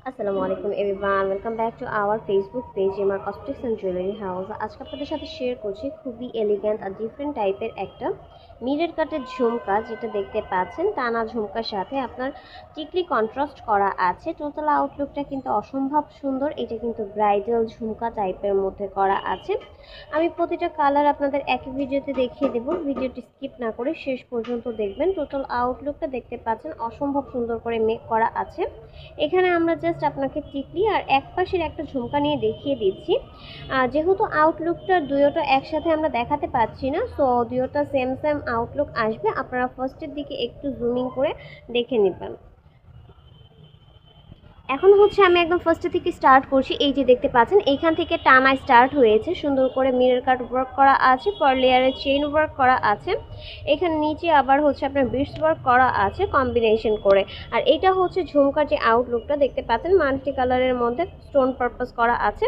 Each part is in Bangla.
আসসালামু আলাইকুম everyone, welcome back to our Facebook page MR cosmetics and jewellery house. আজকে আপনাদের সাথে শেয়ার করছি খুবই এলিগ্যান্ট আর ডিফারেন্ট টাইপের একটা মিরর কাটের ঝুমকা, যেটা দেখতে পাচ্ছেন টানা ঝুমকার সাথে আপনার টিকলি কন্ট্রাস্ট করা আছে। টোটাল আউটলুকটা কিন্তু অসম্ভব সুন্দর। এটা কিন্তু ব্রাইডাল ঝুমকা টাইপের মধ্যে করা আছে। আমি প্রতিটা কালার আপনাদের একই ভিডিওতে দেখিয়ে দেব, ভিডিওটি স্কিপ না করে শেষ পর্যন্ত দেখবেন। টোটাল আউটলুকটা দেখতে পাচ্ছেন অসম্ভব সুন্দর করে মেক করা আছে। এখানে আমরা জাস্ট আপনাকে টিকলি আর এক পাশের একটা ঝুমকা নিয়ে দেখিয়ে দিচ্ছি। যেহেতু আউটলুকটা দুয়োটা একসাথে আমরা দেখাতে পাচ্ছি না, সো দুয়োটা সেম সেম আউটলুক আসবে। আপনারা ফার্স্টের দিকে একটু জুমিং করে দেখে নেবেন। এখন হচ্ছে আমি একদম ফার্স্ট থেকে স্টার্ট করছি। এই যে দেখতে পাচ্ছেন এইখান থেকে টানা স্টার্ট হয়েছে, সুন্দর করে মিরর কাট ওয়ার্ক করা আছে, পার লেয়ারে চেইন ওয়ার্ক করা আছে। এখানে নিচে আবার হচ্ছে আপনার বিটস ওয়ার্ক করা আছে কম্বিনেশন করে। আর এটা হচ্ছে ঝুমকার যে আউটলুকটা দেখতে পাচ্ছেন মাল্টি কালারের মধ্যে স্টোন পারপাস করা আছে।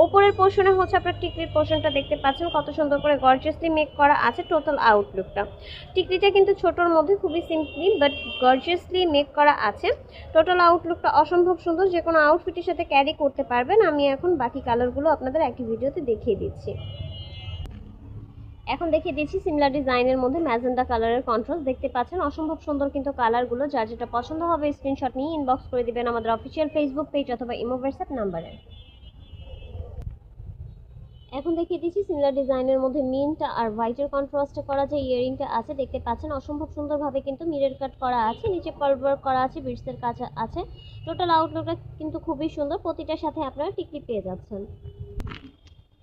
ওপরের পোর্শনে হচ্ছে আপনার টিকলির পোর্শনটা দেখতে পাচ্ছেন কত সুন্দর করে গর্জিয়াসলি মেক করা আছে। টোটাল আউটলুকটা টিকলিটা কিন্তু ছোটোর মধ্যে খুবই সিম্পলি বাট গর্জিয়াসলি মেক করা আছে। টোটাল আউটলুকটা অসম্ভব সুন্দর, যে কোনো আউটফিটের সাথে ক্যারি করতে পারবেন। আমি এখন বাকি কালারগুলো আপনাদের একই ভিডিওতে দেখিয়ে দিচ্ছি। এখন দেখিয়ে দিচ্ছি সিমিলার ডিজাইনের মধ্যে ম্যাজেন্ডা কালারের কন্ট্রাস্ট দেখতে পাচ্ছেন অসম্ভব সুন্দর কিন্তু কালারগুলো। যার যেটা পছন্দ হবে স্ক্রিনশট নিয়ে ইনবক্স করে দিবেন আমাদের অফিসিয়াল ফেসবুক পেজ অথবা ইমো হোয়াটসঅ্যাপ নাম্বারে। এখন দেখিয়ে দিচ্ছি সিমিলার ডিজাইনের মধ্যে মিন্ট আর হোয়াইটের কন্ট্রাস্টে করা যে ইয়ারিংটা আছে দেখতে পাচ্ছেন অসম্ভব সুন্দরভাবে কিন্তু মিরর কাট করা আছে, নিচে পার্ল ওয়ার্ক করা আছে, বিটসের কাজ আছে। টোটাল আউটলুকটা কিন্তু খুবই সুন্দর, প্রতিটার সাথে আপনারা টিকলি পেয়ে যাচ্ছেন।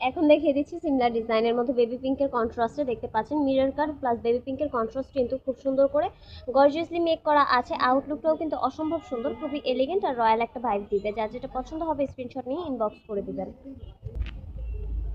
এখন দেখিয়ে দিচ্ছি সিমিলার ডিজাইনের মধ্যে বেবি পিঙ্কের কন্ট্রাস্টে দেখতে পাচ্ছেন মিরর কাট প্লাস বেবি পিঙ্কের কন্ট্রাস্ট কিন্তু খুব সুন্দর করে গর্জিয়াসলি মেক করা আছে। আউটলুকটাও কিন্তু অসম্ভব সুন্দর, খুবই এলিগেন্ট আর রয়্যাল একটা ভাইব দিবে। যার যেটা পছন্দ হবে স্ক্রিনশট নিয়ে ইনবক্স করে দিবেন।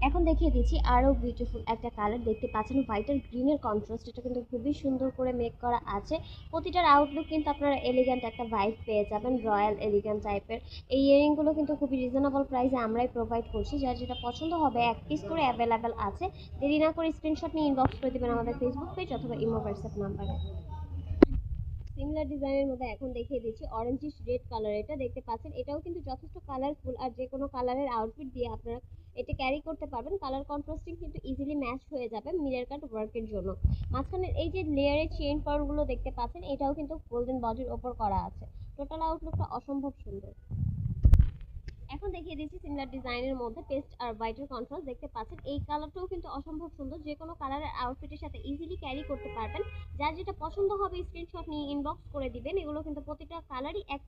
এখন দেখিয়ে দিচ্ছি আরও বিউটিফুল একটা কালার দেখতে পাচ্ছেন হোয়াইট আর গ্রিনের কন্ট্রাস্ট। এটা কিন্তু খুবই সুন্দর করে মেক করা আছে। প্রতিটার আউটলুক কিন্তু আপনারা এলিগ্যান্ট একটা ভাইব পেয়ে যাবেন, রয়্যাল এলিগ্যান্ট টাইপের। এই ইয়ারিংগুলো কিন্তু খুবই রিজনেবল প্রাইসে আমরাই প্রোভাইড করছি। যার যেটা পছন্দ হবে এক পিস করে অ্যাভেলেবেল আছে। দেরি না করে স্ক্রিনশট নিয়ে ইনবক্স করে দেবেন আমাদের ফেসবুক পেজ অথবা ইমো হোয়াটসঅ্যাপ নাম্বারে। সিমিলার ডিজাইনের মধ্যে এখন দেখিয়ে দিচ্ছি অরেঞ্জিশ রেড কালার। এটা দেখতে পাচ্ছেন এটাও কিন্তু যথেষ্ট কালারফুল আর যে কোনো কালারের আউটফিট দিয়ে আপনারা এটা ক্যারি করতে পারবেন। কালার কন্ট্রাস্টিং কিন্তু ইজিলি ম্যাচ হয়ে যাবে মিরর কাট ওয়ার্কের জন্য। মাঝখানের এই যে লেয়ারের চেইন পাওয়ারগুলো দেখতে পাচ্ছেন এটাও কিন্তু গোল্ডেন বডির ওপর করা আছে। টোটাল আউটলুকটা অসম্ভব সুন্দর। এখন দেখিয়ে দিচ্ছি সিমিলার ডিজাইনের মধ্যে পেস্ট আর হোয়াইটের কন্ট্রাস্ট দেখতে পাচ্ছেন এই কালারটাও কিন্তু অসম্ভব সুন্দর, যে কোনো কালারের আউটফিটের সাথে ইজিলি ক্যারি করতে পারবেন। যার যেটা পছন্দ হবে স্ক্রিনশট নিয়ে ইনবক্স করে দিবেন। এগুলো কিন্তু প্রতিটা কালারই এক